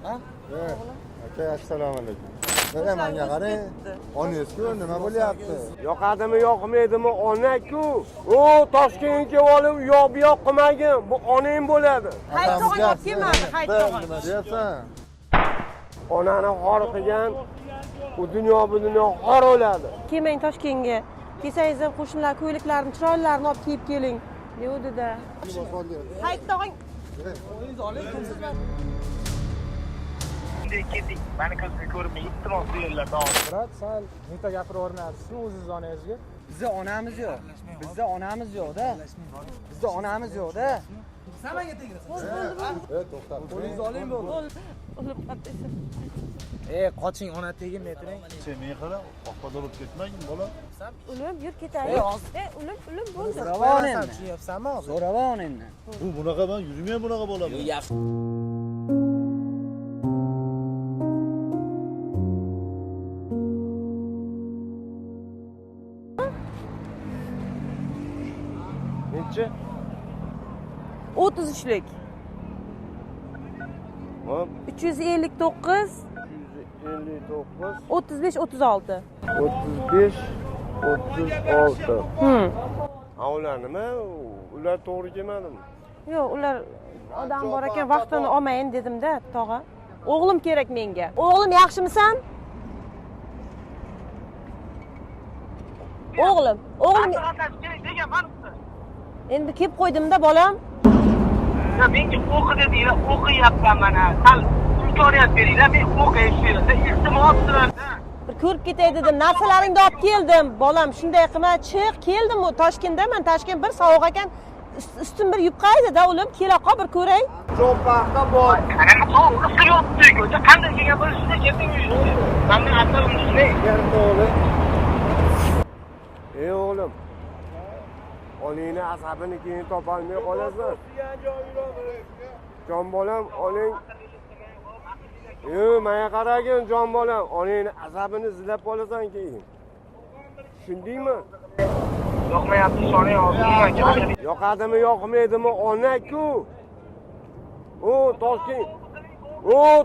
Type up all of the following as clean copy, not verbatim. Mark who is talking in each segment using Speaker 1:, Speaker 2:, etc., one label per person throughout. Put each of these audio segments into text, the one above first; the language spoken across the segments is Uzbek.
Speaker 1: Ha?
Speaker 2: Aka, assalomu alaykum. Menga qarang. Onangizku nima bo'lyapti?
Speaker 3: Yoqadimi, yoqmaydimi ona-ku. U Toshkentga olib yo'q bu yoq qilmagin. Bu onang bo'ladi.
Speaker 4: Haytog'ing olib kelmadi, haytog'ing.
Speaker 2: Nima deyapsan?
Speaker 3: Onani xor qilgan u dunyo bu dunyo xor o'ladi.
Speaker 4: Kelmang Toshkentga. Kelsangiz ham qo'shnilar ko'yliklarini, chiroylilarini olib kiyib keling. Devdida. Haytog'ing.
Speaker 5: Keldik. Meni ko'zga ko'rmay iltimos bu yerlarda olib.
Speaker 1: Murat, sen neta gapiravermayapsizmi o'zingiz onangizga?
Speaker 6: Bizda onamiz yo'q. Bizda onamiz yo'q-da. Bizda onamiz yo'q-da. Sen menga tegirasan.
Speaker 2: To'xtab.
Speaker 1: Qo'lingizni oling bo'ldi.
Speaker 4: O'lib qattiqsan.
Speaker 6: Qoching, ona tegmay turing.
Speaker 2: Sen menga qara, oqpada olib ketmagin, bola.
Speaker 4: O'lib yur ketaylik. O'lib bo'ldi.
Speaker 6: So'ravon endi. Tushunyapsanmi? So'ravon endi.
Speaker 2: Bu bunaqa men yurmay bunaqa bo'laman.
Speaker 6: Yaxshi.
Speaker 3: Nechi?
Speaker 4: 33lik.
Speaker 3: Hop,
Speaker 4: 359
Speaker 3: 359
Speaker 4: 35 36.
Speaker 3: 35 36. Ha, ular nima? Ular to'g'ri kelmadimi?
Speaker 4: Yo'q, ular odam bor ekan, vaqtini olmayin dedim-da, tog'a. O'g'lim kerak menga. O'g'lim yaxshimisan? O'g'lim. Endi kelib qo'ydim-da, bolam.
Speaker 5: Ya menga o'qi dedinglar, o'qiyapman mana. Sal imkoniyat beringlar, men o'qiy shu yerda. Iltimos qilaman.
Speaker 4: Bir ko'rib ketay dedim, narsalaringni olib keldim. Bolam, shunday qilma, chiq, keldim u Toshkentdaman. Toshkent bir sovuq ekan. Ustim bir yupqaydi-da, o'g'lim. Kela qol bir ko'ray.
Speaker 3: Cho'paqqa bor.
Speaker 5: Ana sovuq qilyapti. Ko'cha qanday kelgan bo'lishini keting uyingizga. Mendan asalim shunday.
Speaker 3: Ey o'g'lim. Onangni asabini keyin topolmay qolasan. Jon bolam, onang menga qaragin, jon bolam, onangni asabini izlab qolasan keyin. Tushundingmi?
Speaker 5: Yoqmayapti, so'ray hozir.
Speaker 3: Yoqadimi, yoqmaydimi ona-ku.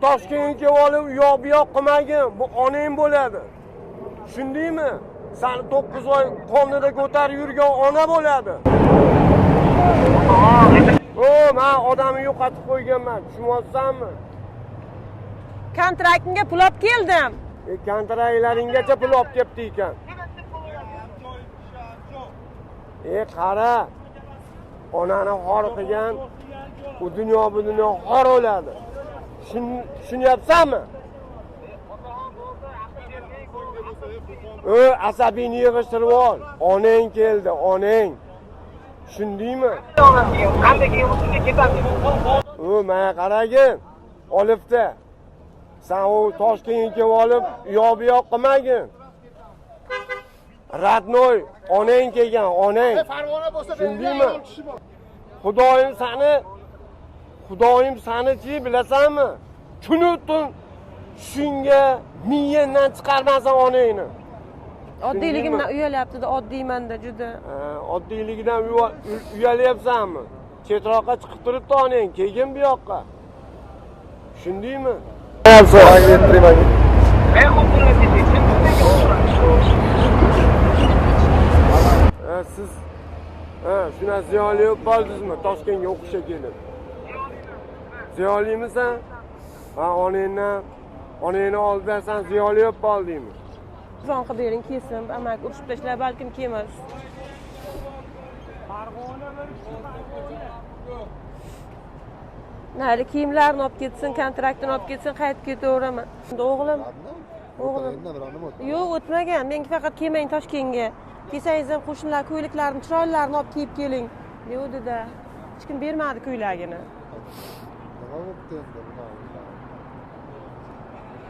Speaker 3: Toshkentga olib yo'q bu yoq qilmagin. Bu onang bo'ladi. Tushundingmi? Seni 9 oy qonida ko'tarib yurgan ona bo'ladi. Men odamni yo'qotib qo'yganman, tushunyapsanmi?
Speaker 4: Kontraktingga pul olib keldim.
Speaker 3: Kontraktlaringgacha pul olib kelibdi ekan. Qara. Onani xor qilgan u dunyo bu dunyo xor o'ladi. Tushunyapsanmi? Asabini yig'ishtirib ol. Onang keldi, onang. Tushundingmi?
Speaker 5: Qanday keyin o'zingga ketadi?
Speaker 3: Menga qaragin. Olibdi. Sen u Toshkentga olib yo'q bu yoq qilmagin. Radnoy, onang kelgan, onang.
Speaker 2: Farg'ona bo'lsa,
Speaker 3: Tushundingmi? Xudoyim sani-chi, bilasanmi? Kun-tun shunga miyangdan chiqarmasan onangni.
Speaker 4: Oddiyligimdan uyalyapti-da, oddiyman-da juda.
Speaker 3: Oddiyligidan uyalyapsanmi? Chetroqqa chiqib turibdi onang, kelgin bu yoqqa. Tushundingmi?
Speaker 5: Men o'qirib
Speaker 3: siz shuna ziyoli bo'ldingizmi Toshkentga o'qishga kelib? Ziyolimisan? Onangni oldidan sen ziyoli bo'ldingmi?
Speaker 4: Zon qilib bering, kelsin. Amak urishib tashlar, balkim kelmas. Nari kiyimlarni olib ketsin, kontraktini olib ketsin, qaytib ketaveraman. O'g'lim. Yo'q, o'tmagan. Menga faqat kelmang Toshkentga. Kelsangiz ham qo'shnilar ko'yliklarini, chiroylilarini olib kiyib keling. Devdida. Hech kim bermadi ko'ylagini.
Speaker 2: Nima bo'pti endi buni?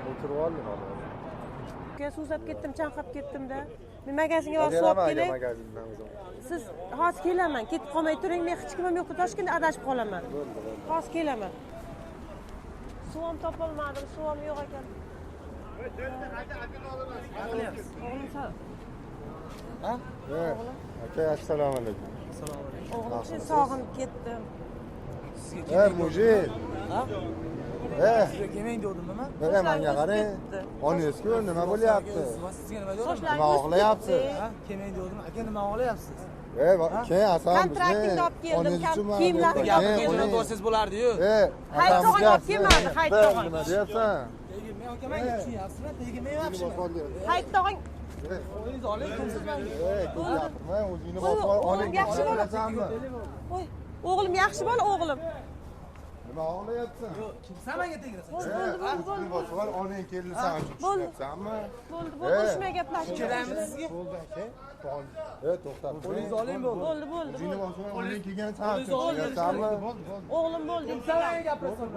Speaker 2: O'tirib oldim hali.
Speaker 4: Suvsab ketdim, chanqab ketdim-da. Men magazinga olib olib kelay. Siz hozir kelaman, ketib qolmay turing. Men hech kimim yo'q, Toshkentda adashib qolaman. Hozir kelaman. Suvam topolmadim, suvam yo'q ekan.
Speaker 2: Aka, assalomu alaykum.
Speaker 4: O'g'lim sog'inib ketdim.
Speaker 2: Mujib.
Speaker 6: Sizga kelmang degandim nima?
Speaker 2: Nima menga qarang. Onangizku nima bo'lyapti?
Speaker 6: Sizga nima degandim?
Speaker 2: Nima xohlayapsiz?
Speaker 6: Ha, kelmang degandim. Aka nima xohlayapsiz?
Speaker 2: Keyin asan
Speaker 4: Kontraktingni olib keldim, kiyimlarni
Speaker 6: Gapingizni to'g'risiz bo'lardi-yu.
Speaker 4: Hayt tog'ang olib kelmadi, hayt tog'ang.
Speaker 2: Nima deyapsan?
Speaker 6: Men akamangiz tushunyapsizmi? Tegmayapsizmi?
Speaker 4: Hayt tog'ang.
Speaker 6: Qo'lingizni oling, kimsiz menga.
Speaker 2: Gapirmang, o'zingni
Speaker 4: O'g'lim,
Speaker 2: bosib
Speaker 4: o'g'lim yaxshi bola. Voy, o'g'lim yaxshi bola, o'g'lim.
Speaker 2: Nima xohlayapsan?
Speaker 6: Kimsan menga tegirasan?
Speaker 2: O'zingni bosib ol, onang keldi san tushunayapsanmi?
Speaker 4: Bo'ldi, urushmay gaplashing.
Speaker 6: Kelamizmi sizga?
Speaker 2: Bo'ldi aka. To'xtab.
Speaker 6: Qo'lingizni oling bo'ldi.
Speaker 4: Bo'ldi.
Speaker 2: O'zingni bosib ol, onang kelgan san tushunayapsanmi?
Speaker 4: O'g'lim bo'ldi.
Speaker 6: Kimsan menga gapirasan?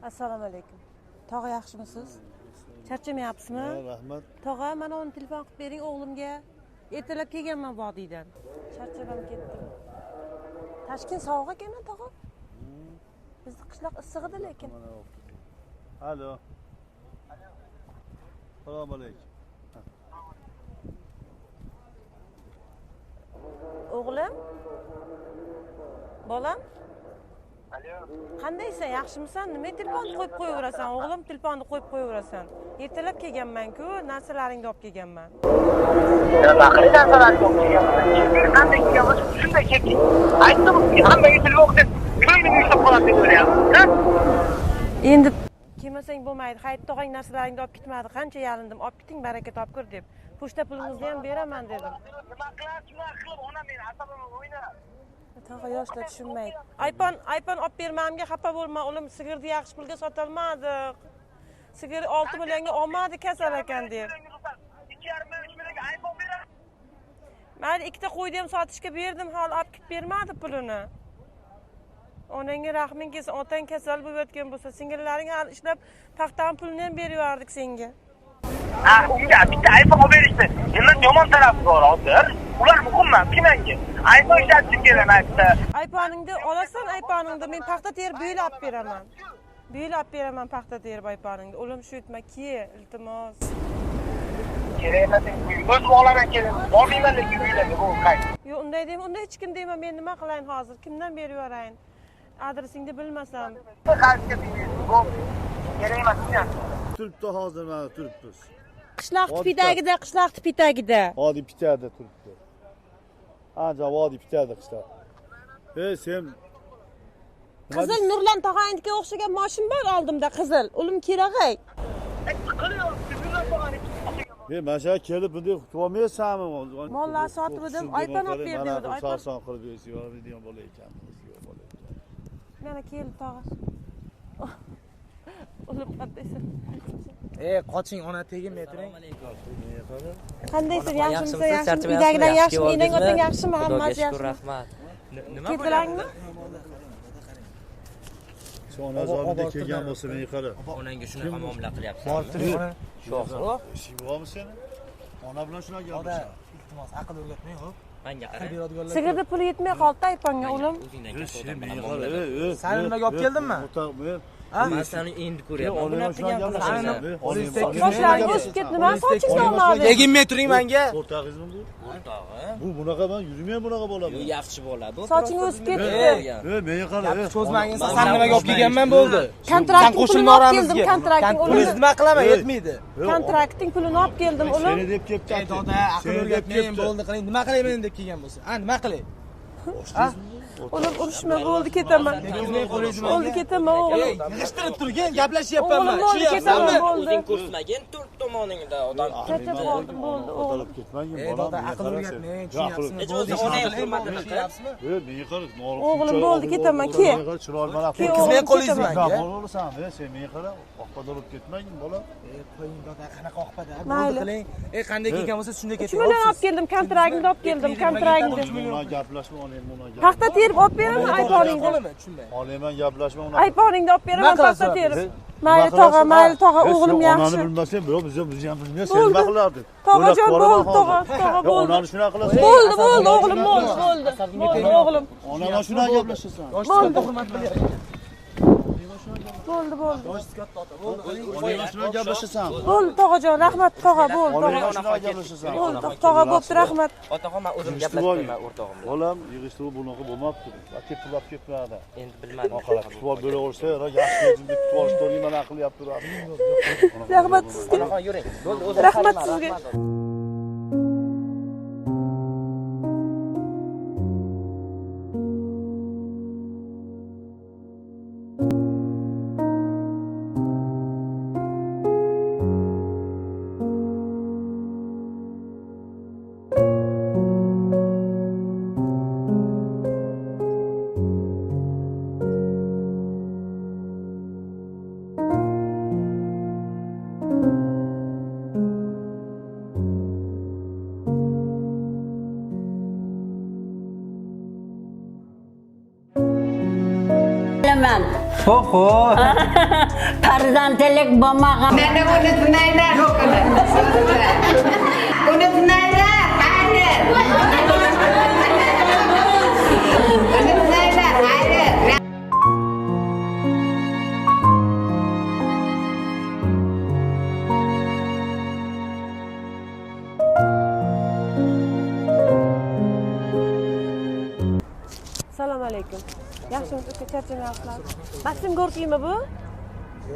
Speaker 4: Assalomu alaykum. Tog'a yaxshimisiz? Charchamayapsizmi?
Speaker 2: Rahmat.
Speaker 4: Tog'a, mana uni telefon qilib bering o'g'limga. Ertalab kelganman vodiydan. Charchab ham ketdim. Toshkent sovuq ekan-a, tog'a? Bizning qishloq issiq edi lekin.
Speaker 2: Alo. Assalomu alaykum.
Speaker 4: O'g'lim? Bolam? Qandaysan? Yaxshimisan? Nima telefonni qo'yib qo'yaverasan? O'g'lim, telefonni qo'yib qo'yaverasan. Ertalab kelganman-ku, narsalaringni olib kelganman.
Speaker 5: Nima qilib narsalarni olib kelganman? Qanday kelgan bo'lsa shunday keldik. Aytdim, hammaga telefon qilib, ko'nglimni ushlab qoladi deb o'ylayapman.
Speaker 4: Endi kelmasang bo'lmaydi. Hayt tog'ang narsalaringni olib ketmadi. Qancha yalindim, olib keting, baraka topkur deb. Pochta pulingizni ham beraman dedim.
Speaker 5: Nima qilib, onam meni asabimni o'ynab.
Speaker 4: Tog'a yoshlar tushunmaydi. iPhone olib bermamga xafa bo'lma, o'g'lim, sigirni yaxshi pulga sotolmadik. Sigir 6 millionga olmadi, kasal ekan deb.
Speaker 5: 2,5 millionga iPhone beradi.
Speaker 4: Mayli, ikkita qo'yni ham sotishga berdim, hali olib ketib bermadi pulini. Onangga rahming kelsin, otang kasal bo'layotgan bo'lsa, singillaring hali ishlab paxtaning pulini ham beraverdik senga.
Speaker 5: Unga bitta iPhone olib berishdi. Endi yomon tarafi bor hozir. Ular muhimman, kimanga? iPhone ishlatishim kerak aytdi.
Speaker 4: iPhone'ingni olasan, iPhone'ingni men paxta terib bo'ylab olib beraman. Bo'ylab olib beraman paxta terib iPhone'ingni. O'lim shu aytma, kel, iltimos.
Speaker 5: Kerak emas. O'z bog'laran kerak. Bormayman lekin uylarga bu qayt.
Speaker 4: Yo'q, unday deyman, unda hech kim deyman, men nima qilayin hozir? Kimdan berib yuborayin? Adresingni bilmasam.
Speaker 5: Qaytga bu kerak emas.
Speaker 2: Turibdi hozir mana turibmiz.
Speaker 4: Qishloq tipidagida.
Speaker 2: Vodiy pitada turibdi. Ancha vodiy pitada qishloq. Sen
Speaker 4: Qizil Nurlan tog'angga o'xshagan mashin bor oldimda, qizil. O'lim kerak-ey.
Speaker 2: mana shu kelib bunday kutib olmaysanmi?
Speaker 4: Mollar sotib edim, iPhone olib berdim dedi.
Speaker 2: Sarson qilib beradigan bola ekan.
Speaker 4: Mana keldi tog'a. O'lim qandaysan?
Speaker 6: Qoching, ona tegmay turing.
Speaker 4: Qandaysan? Yaxshimisan? Yaxshimi? Uydagilar yaxshimi? Enang otang yaxshimi? Hammasi yaxshimi?
Speaker 7: Rahmat. Nima
Speaker 4: Ketdilarmi?
Speaker 2: Ona zomida kelgan bo'lsa meni qara.
Speaker 7: Onangga shunaqa muomala qilyapsan.
Speaker 6: Borib turing, ona.
Speaker 7: Sho'x.
Speaker 2: Ishing bormi seni? Ona bilan shunaqa gaplashadi.
Speaker 6: Iltimos, aql o'rgatmang, xo'p.
Speaker 7: Menga qara.
Speaker 4: Sigirni puli yetmay qoldi iPhone'ga, o'lim.
Speaker 7: O'zingdan
Speaker 2: Sen
Speaker 7: katta
Speaker 2: meni
Speaker 7: odam
Speaker 2: qara.
Speaker 7: bilan
Speaker 6: Sani nimaga olib keldimmi?
Speaker 7: Men seni endi ko'ryapman. Bunaqa gaplashmaysan.
Speaker 4: Sochlaring o'sib ketdi, nima sochingni oladi?
Speaker 6: Tegmay turing menga.
Speaker 2: O'rtog'ingizmi bu?
Speaker 7: O'rtog'i.
Speaker 2: Bu bunaqa men yurmayman bunaqa bo'laman.
Speaker 7: Yaxshi bo'ladi.
Speaker 4: Soching o'sib ketdi.
Speaker 2: Menga qara.
Speaker 6: Cho'zmagin, sen nimaga olib kelganman bo'ldi.
Speaker 4: Kontrakting pulini olib keldim, kontrakting
Speaker 6: Pulingizni nima qilaman, yetmaydi.
Speaker 4: Kontrakting pulini olib keldim, o'lim.
Speaker 2: Seni deb kelibdi.
Speaker 6: Doda, aql o'rgatmang, bo'ldi qiling. Nima qilayman deb kelgan bo'lsa? Nima qilay?
Speaker 4: O'lim urushma, bo'ldi ketaman. Bo'ldi ketaman, o'g'lim.
Speaker 6: Yig'ishtirib turgin, gaplashyapman.
Speaker 4: O'g'lim, bo'ldi ketaman, bo'ldi.
Speaker 7: O'zing ko'rsmagin, to'rt tomoningda odam.
Speaker 4: Charchab qoldim, bo'ldi, o'g'lim.
Speaker 2: Ketmagin,
Speaker 6: Doda, aql o'rgatmang, tushunyapsizmi?
Speaker 7: O'zing onang hurmatini qilyapsizmi?
Speaker 2: menga qara.
Speaker 4: O'g'lim, bo'ldi ketaman, kel.
Speaker 2: Chiroyli mana
Speaker 6: Qizmay qo'lingiz menga.
Speaker 2: bo'lasan, sen menga qara. Oqpada olib ketmagin, bola.
Speaker 6: Qo'ying, doda, qanaqa oqpada?
Speaker 4: Mayli.
Speaker 6: Bo'ldi qiling. Qanday kelgan bo'lsa shunday
Speaker 4: 3
Speaker 6: keting.
Speaker 4: million olib keldim, kontraktni olib keldim, kontraktni.
Speaker 2: Bundan gaplashma, onang bundan gaplashma.
Speaker 4: Paxta terib olib beraman iPhone'ingni.
Speaker 6: Tushunmay.
Speaker 2: Olayman gaplashma uni.
Speaker 4: iPhone'ingni olib beraman,
Speaker 6: Nima
Speaker 4: paxta
Speaker 6: qilasan?
Speaker 4: terib. Mayli tog'a, o'g'lim yaxshi.
Speaker 2: Onani bilmasang, biz ham bilmaymiz, sen nima qilarding?
Speaker 4: Tog'ajon bo'ldi, tog'a bo'ldi.
Speaker 2: Onani shunaqa qilasan.
Speaker 4: Bo'ldi, o'g'lim, bo'ldi. Bo'ldi, o'g'lim.
Speaker 2: Ona mana shunaqa gaplashasan.
Speaker 6: Yoshlarga hurmat qilyapti.
Speaker 4: bo'ldi.
Speaker 2: Onang bilan gaplashasan.
Speaker 4: Bo'ldi, tog'ajon, rahmat tog'a, bo'ldi.
Speaker 2: Onang bilan gaplashasan.
Speaker 4: Bo'ldi, tog'a bo'pti, rahmat.
Speaker 7: Otaxon men o'zim gaplashmayman o'rtog'im bilan.
Speaker 2: Bolam, yig'ishtiruv bunaqa bo'lmabdi. Ketib ketmadi.
Speaker 7: Endi bilmadim.
Speaker 2: Maqala kutib bo'laversa, yaxshi o'zimga kutib olishni nima qilyapti turadi.
Speaker 4: Rahmat sizga.
Speaker 7: Otaxon yuring. Bo'ldi, o'zim
Speaker 4: Rahmat sizga.
Speaker 8: Xo'p. Farzandlik bo'lmagan. Mana buni tunaylar. Buni tunaylar. Haydi. Buni tunaylar. Haydi.
Speaker 4: Assalomu alaykum. Yaxshimisiz, uka, charchamayapsizlar? Maksim Gorkiymi bu?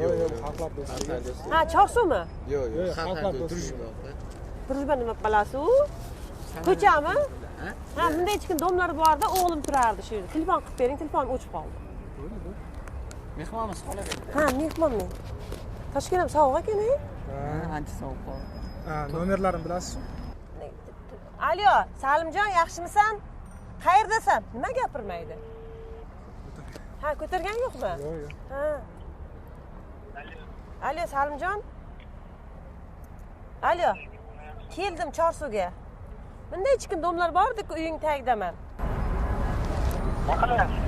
Speaker 1: Yo'q, xalqlar do'sti.
Speaker 4: Ha, Chorsumi?
Speaker 1: Yo'q, xalqlar do'sti.
Speaker 4: Drujba nima balasi u? Ko'chami? Ha, bunday ichkin domlar borda, o'g'lim turardi shu yerda. Telefon qilib bering, telefonim o'chib qoldi.
Speaker 6: Mehmonimiz xola berdi.
Speaker 4: Ha, mehmon men. Toshkent ham sovuq ekan,
Speaker 6: Ancha sovuq qoldi.
Speaker 1: Ha, nomerlarini bilasizmi?
Speaker 4: Alo, Salimjon, yaxshimisan? Qayerdasan? Nima gapirmaydi? Ha, ko'targan yo'qmi?
Speaker 1: Yo'q.
Speaker 4: Ha. Alo, Salimjon. Alo. Keldim Chorsuvga. Bunday ichkin domlar bor-ku, uying tagidaman.
Speaker 5: Nima qilyapsiz?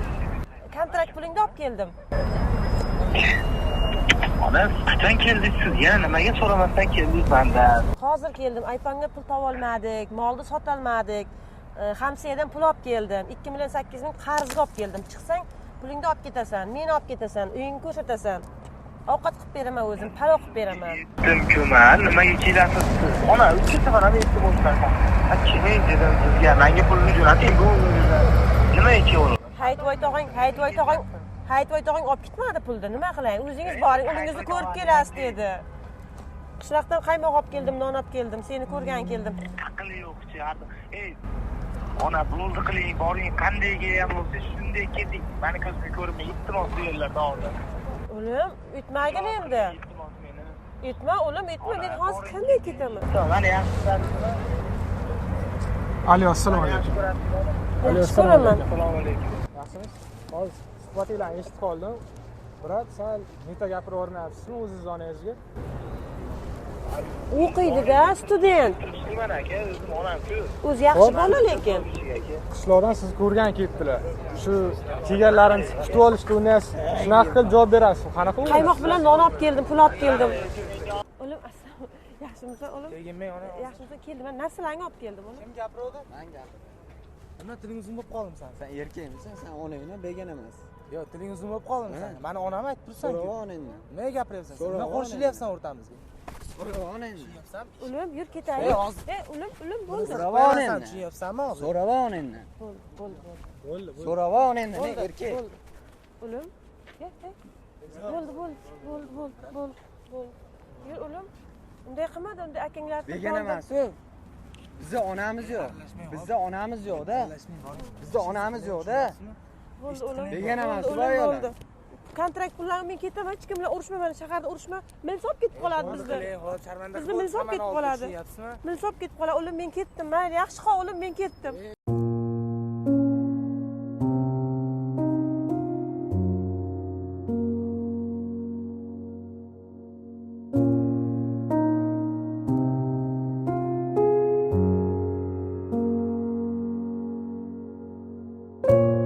Speaker 4: Kontrakt pulingni olib keldim.
Speaker 5: Ona, qachon keldingiz siz? Yana nimaga so'ramasdan keldingiz mendan?
Speaker 4: Hozir keldim. Ayponga pul tovolmadik, molni sotolmadik. Hamsiyadan pul olib keldim. 2 million 800 ming qarzga olib keldim. Chiqsang, pulingni olib ketasan, meni olib ketasan, uyingni ko'rsatasan. Ovqat qilib beraman o'zim, palov qilib beraman.
Speaker 5: Timkuman, nimaga kelasiz siz? Ona, uch safar ham eshitib o'tganman. Keling dedim sizga, menga pulni jo'nating bu. Nima ichib
Speaker 4: Haytvoy tog'ang olib ketmadi pulni. Nima qilay? O'zingiz boring, uningizni ko'rib kelasiz dedi. Qishloqdan qaymoq olib keldim, non olib keldim, seni ko'rgan keldim.
Speaker 5: Aqli yo'q-chi. Ey, ona, bo'ldi qiling, boring, qanday ham bo'lsa shunday keting. Meni ko'zga ko'rmay, iltimos bu yerlarda hozir.
Speaker 4: O'lim, yutmagin endi. Yutma, o'lim, yutma. Men hozir qanday ketaman?
Speaker 5: Mana yaxshi.
Speaker 1: Alo, assalomu alaykum.
Speaker 4: Alo, assalomu
Speaker 5: alaykum.
Speaker 1: Yaxshimisiz? Hozir suhbatinglarni eshitib qoldim. Biroq sal neta gapirib o'rnayapsizmi o'zingiz onangizga?
Speaker 4: O'qiydi-da, student.
Speaker 5: Mana aka, o'zim onam-ku.
Speaker 4: O'zi yaxshi bola lekin.
Speaker 1: Qishloqdan sizni ko'rgan ketdilar. Shu kelganlarini kutib olishdi, uni shunaqa qilib javob berasiz. Qanaqa bo'ldi?
Speaker 4: Qaymoq bilan non olib keldim, pul olib keldim. O'lim, assalomu. Yaxshimisan, o'lim?
Speaker 1: Kelganman, ona.
Speaker 4: Yaxshimisan, keldim. Men narsalarni olib keldim, o'lim.
Speaker 6: Kim gapirdi? Men gapirdim.
Speaker 1: Nima tiling uzun bo'lib qolding sen?
Speaker 6: Sen erkakmisan, sen onangdan begona emas.
Speaker 1: Yo'q, tiling uzun bo'lib qolding sen. Mani onam aytib tursan-ku.
Speaker 6: So'rava onangdan.
Speaker 1: Nimaga gapiryapsan sen? Nima qo'shilyapsan o'rtamizga?
Speaker 6: So'rava onangdan.
Speaker 4: O'lim, yur ketaylik. O'lim bo'ldi.
Speaker 6: So'rava onangdan.
Speaker 1: Tushunyapsanmi hozir?
Speaker 6: So'rava onangdan.
Speaker 1: Bo'ldi.
Speaker 6: So'rava onangdan, erkak.
Speaker 4: O'lim. Bo'ldi. Yur, o'lim. Unday qilmadi, unday akanglar.
Speaker 6: Begona emas u. Bizda onamiz yo'q. Bizda onamiz yo'q-da. Bizda onamiz yo'q-da.
Speaker 4: Bo'ldi, o'lim.
Speaker 6: Begona emas u ayollar.
Speaker 4: Kontrakt pullarini men ketaman, hech kim bilan urushmayman, shaharda urushma. Milsob ketib qoladi bizda. Bizni milsob ketib qoladi. Milsob ketib qoladi. O'lim, men ketdim. Mayli, yaxshi qol, o'lim, men ketdim.